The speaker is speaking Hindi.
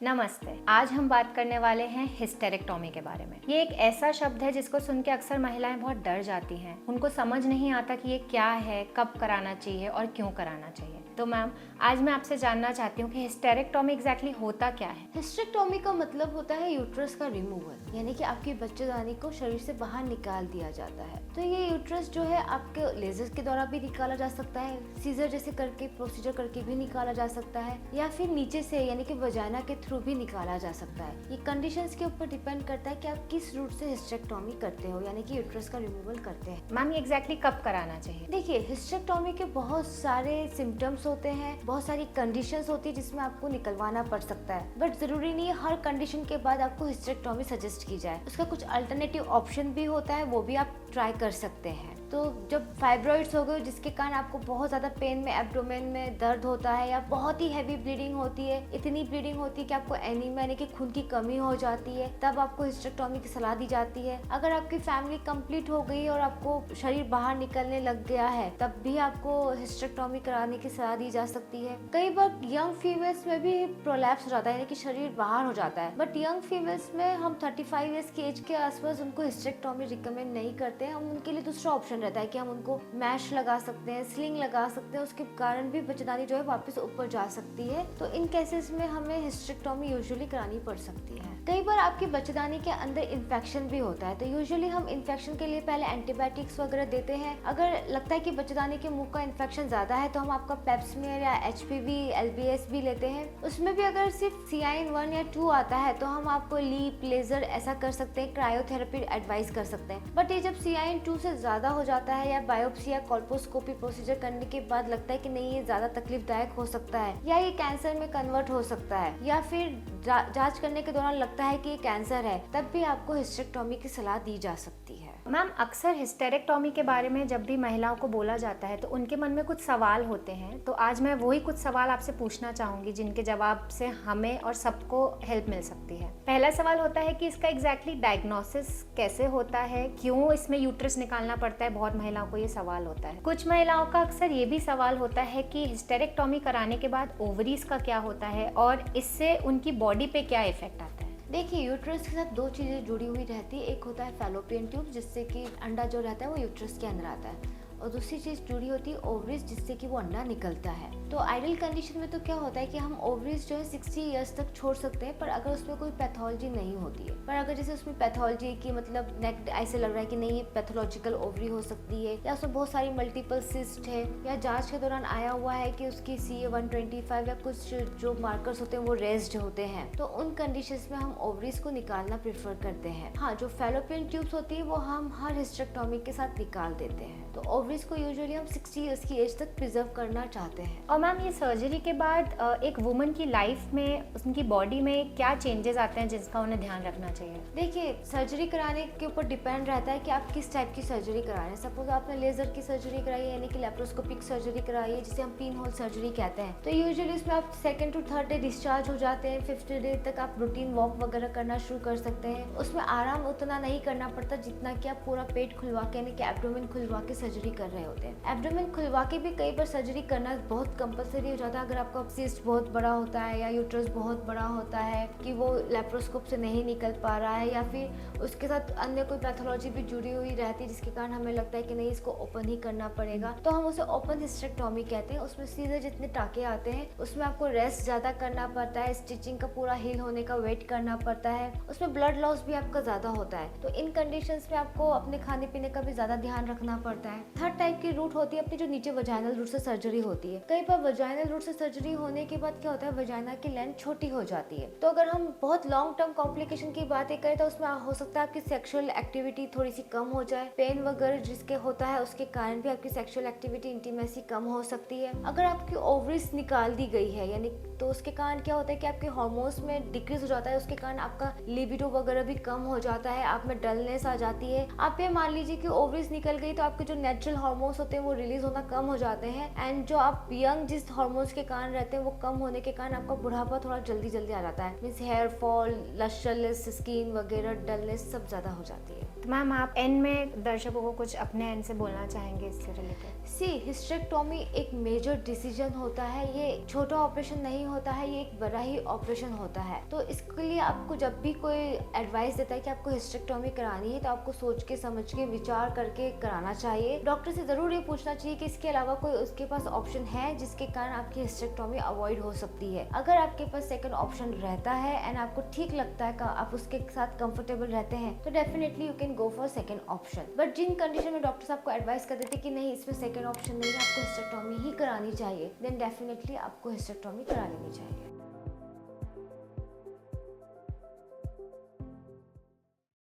नमस्ते। आज हम बात करने वाले हैं हिस्टेरेक्टोमी के बारे में। ये एक ऐसा शब्द है जिसको सुन के अक्सर महिलाएं बहुत डर जाती हैं। उनको समझ नहीं आता कि ये क्या है, कब कराना चाहिए और क्यों कराना चाहिए। तो मैम, आज मैं आपसे जानना चाहती हूँ कि हिस्टेरेक्टोमी एग्जैक्टली होता क्या है? हिस्टेरेक्टोमी का मतलब होता है यूट्रस का रिमूवल, यानी कि आपकी बच्चेदानी को शरीर से बाहर निकाल दिया जाता है। तो ये यूट्रस जो है आपके लेजर के द्वारा भी निकाला जा सकता है, सीजर जैसे करके प्रोसीजर करके भी निकाला जा सकता है, या फिर नीचे से यानी कि वजाइना के थ्रू भी निकाला जा सकता है। ये कंडीशंस के ऊपर डिपेंड करता है कि आप किस रूट से हिस्टेरेक्टोमी करते हो, यानी कि यूट्रस का रिमूवल करते हैं। मैम, ये एग्जैक्टली कब कराना चाहिए? देखिए, हिस्टेरेक्टोमी के बहुत सारे सिम्टम्स होते हैं, बहुत सारी कंडीशंस होती है जिसमें आपको निकलवाना पड़ सकता है, बट जरूरी नहीं है हर कंडीशन के बाद आपको हिस्टेरेक्टोमी सजेस्ट की जाए। उसका कुछ अल्टरनेटिव ऑप्शन भी होता है, वो भी आप ट्राई कर सकते हैं। तो जब फाइब्रॉइड्स हो गए जिसके कारण आपको बहुत ज़्यादा पेन में, एब्डोमेन में दर्द होता है, या बहुत ही हैवी ब्लीडिंग होती है, इतनी ब्लीडिंग होती है कि आपको एनीमिया यानी कि खून की कमी हो जाती है, तब आपको हिस्टेरेक्टोमी की सलाह दी जाती है। अगर आपकी फैमिली कंप्लीट हो गई और आपको शरीर बाहर निकलने लग गया है, तब भी आपको हिस्टेरेक्टोमी कराने की सलाह दी जा सकती है। कई बार यंग फीमेल्स में भी प्रोलैप्स हो जाता है, यानी कि शरीर बाहर हो जाता है, बट यंग फीमेल्स में हम 35 ईयर्स की एज के आसपास उनको हिस्टेरेक्टोमी रिकमेंड नहीं करते हैं। हम उनके लिए दूसरा ऑप्शन रहता है कि हम उनको मैश लगा सकते हैं, स्लिंग लगा सकते हैं, उसके कारण भी बच्चेदानी जो है वापस ऊपर जा सकती है। तो इन केसेस में हमें हिस्टेरेक्टोमी यूजुअली करानी पड़ सकती है। कई बार आपकी बच्चेदानी के अंदर इन्फेक्शन भी होता है, तो यूजुअली हम इन्फेक्शन के लिए पहले एंटीबायोटिक्स वगैरह देते हैं। अगर लगता है कि बच्चेदानी के मुंह का इन्फेक्शन ज्यादा है तो हम आपका पेप्समियर या HPV LBS भी लेते हैं। उसमें भी अगर सिर्फ CIN 1 या 2 आता है तो हम आपको लीप, लेजर ऐसा कर सकते हैं, क्रायोथेरेपी एडवाइस कर सकते हैं। बट ये जब CIN 2 से ज्यादा हो जाता है, या बायोप्सी या कोल्पोस्कोपी प्रोसीजर करने के बाद लगता है कि नहीं ये ज्यादा तकलीफदायक हो सकता है, या ये कैंसर में कन्वर्ट हो सकता है, या फिर जांच करने के दौरान लगता है कि ये कैंसर है, तब भी आपको हिस्टेरेक्टोमी की सलाह दी जा सकती है। मैम, अक्सर हिस्टेरेक्टोमी के बारे में जब भी महिलाओं को बोला जाता है तो उनके मन में कुछ सवाल होते हैं। तो आज मैं वही कुछ सवाल आपसे पूछना चाहूंगी जिनके जवाब से हमें और सबको हेल्प मिल सकती है। पहला सवाल होता है कि इसका एग्जैक्टली डायग्नोसिस कैसे होता है, क्यों इसमें यूट्रस निकालना पड़ता है। बहुत महिलाओं को ये सवाल होता है। कुछ महिलाओं का अक्सर ये भी सवाल होता है कि हिस्टेरेक्टोमी कराने के बाद ओवरीज का क्या होता है और इससे उनकी बॉडी पे क्या इफेक्ट आता है। देखिए, यूट्रस के साथ दो चीज़ें जुड़ी हुई रहती है। एक होता है फैलोपियन ट्यूब, जिससे कि अंडा जो रहता है वो यूट्रस के अंदर आता है, और दूसरी चीज़ जुड़ी होती है ओवरीज, जिससे कि वो अंडा निकलता है। तो आइडियल कंडीशन में तो क्या होता है कि हम ओवरीज जो है 60 ईयर्स तक छोड़ सकते हैं, पर अगर उसमें कोई पैथोलॉजी नहीं होती है। पर अगर जैसे उसमें पैथोलॉजी की मतलब नेक ऐसे लग रहा है कि नहीं ये पैथोलॉजिकल ओवरी हो सकती है, या उसमें बहुत सारी मल्टीपल सिस्ट है, या जांच के दौरान आया हुआ है कि उसकी CA 125 या कुछ जो मार्कर्स होते हैं वो रेज्ड होते हैं, तो उन कंडीशंस में हम ओवरीज को निकालना प्रेफर करते हैं। हाँ, जो फैलोपियन ट्यूब्स होती है वो हम हर हिस्टेरेक्टोमी के साथ निकाल देते हैं। तो ओवरीज को यूजुअली हम 60 ईयर्स की एज तक प्रिजर्व करना चाहते हैं। और मैम, ये सर्जरी के बाद एक वुमन की लाइफ में, उनकी बॉडी में क्या चेंजेस आते हैं जिसका उन्हें ध्यान रखना चाहिए? देखिए, सर्जरी कराने के ऊपर डिपेंड रहता है कि आप किस टाइप की सर्जरी करा रहे हैं। सपोज आपने लेजर की सर्जरी कराई है, यानी कि लेप्रोस्कोपिक सर्जरी कराई है, जिसे हम पिन होल सर्जरी कहते हैं, तो यूजुअली उसमें आप 2nd to 3rd day discharge हो जाते हैं। 5th डे तक आप रूटीन वॉक वगैरह करना शुरू कर सकते हैं। उसमें आराम उतना नहीं करना पड़ता जितना कि आप पूरा पेट खुलवा के, यानी कि एब्डोमेन खुलवा के सर्जरी कर रहे होते हैं। एब्डोमेन खुलवा के भी कई बार सर्जरी करना बहुत कंपलसरी हो जाता है। अगर आपका सिस्ट बहुत बड़ा होता है, या यूट्रस बहुत बड़ा होता है कि वो लेप्रोस्कोप से नहीं निकल पा रहा है, या फिर उसके साथ अन्य कोई पैथोलॉजी भी जुड़ी हुई रहती है जिसके कारण हमें लगता है कि नहीं इसको ओपन ही करना पड़ेगा, तो हम उसे ओपन हिस्टेरेक्टोमी कहते हैं। उसमें सीधे जितने टाके आते हैं उसमें आपको रेस्ट ज़्यादा करना पड़ता है, स्टिचिंग का पूरा हील होने का वेट करना पड़ता है, उसमें ब्लड लॉस भी आपका ज़्यादा होता है। तो इन कंडीशंस में आपको अपने खाने पीने का भी ज़्यादा ध्यान रखना पड़ता है। थर्ड टाइप की रूट होती है अपनी, जो नीचे वजाइनल रूट से सर्जरी होती है। कई बार वजाइनल रूट से सर्जरी होने के बाद क्या होता है, वजाइना की लेंथ छोटी हो जाती है। तो अगर हम बहुत लॉन्ग टर्म कॉम्प्लिकेशन की बातें करें तो उसमें हो सकता है आपकी सेक्सुअल एक्टिविटी थोड़ी सी कम हो जाए, पेन वगैरह जिसके होता है उसके कारण भी आपकी सेक्सुअल एक्टिविटी, इंटीमेसी कम हो सकती है। अगर आपकी ओवरीज निकाल दी गई है, यानी तो उसके कारण क्या होता है कि आपके हार्मोन्स में डिक्रीज हो जाता है, उसके कारण आपका लिबिडो वगैरह भी कम हो जाता है, आप में डलनेस आ जाती है। आप ये मान लीजिए कि ओवरीज निकल गई तो आपके जो नेचुरल हार्मोन्स होते हैं वो रिलीज होना कम हो जाते हैं, एंड जो आप यंग जिस हार्मोन्स के कारण रहते हैं वो कम होने के कारण आपका बुढ़ापा थोड़ा जल्दी आ जाता है। Means hair fall, lustreless skin वगैरह, डलनेस सब ज्यादा हो जाती है। तो मैम, आप एंड में दर्शकों को कुछ अपने एंड से बोलना चाहेंगे इससे रिलेटेड? हिस्टेरेक्टोमी एक मेजर डिसीजन होता है। ये छोटा ऑपरेशन नहीं नहीं होता है, ये एक बड़ा ही ऑपरेशन होता है। तो इसके लिए आपको जब भी कोई एडवाइस देता है कि आपको हिस्टेक्टोमी करानी है, तो आपको सोच के समझ के विचार करके कराना चाहिए। डॉक्टर से जरूर ये पूछना चाहिए कि इसके अलावा कोई उसके पास ऑप्शन है जिसके कारण आपकी हिस्टेक्टोमी अवॉइड हो सकती है। अगर आपके पास सेकंड ऑप्शन रहता है एंड आपको ठीक लगता है, आप उसके साथ कंफर्टेबल रहते हैं, तो definitely you can go for second option. But जिन कंडीशन में डॉक्टर्स आपको एडवाइस कर देते कि नहीं इसमें सेकंड ऑप्शन नहीं है, आपको हिस्टेक्टोमी ही करानी चाहिए, देन डेफिनेटली आपको हिस्टेक्टोमी करा लेनी चाहिए।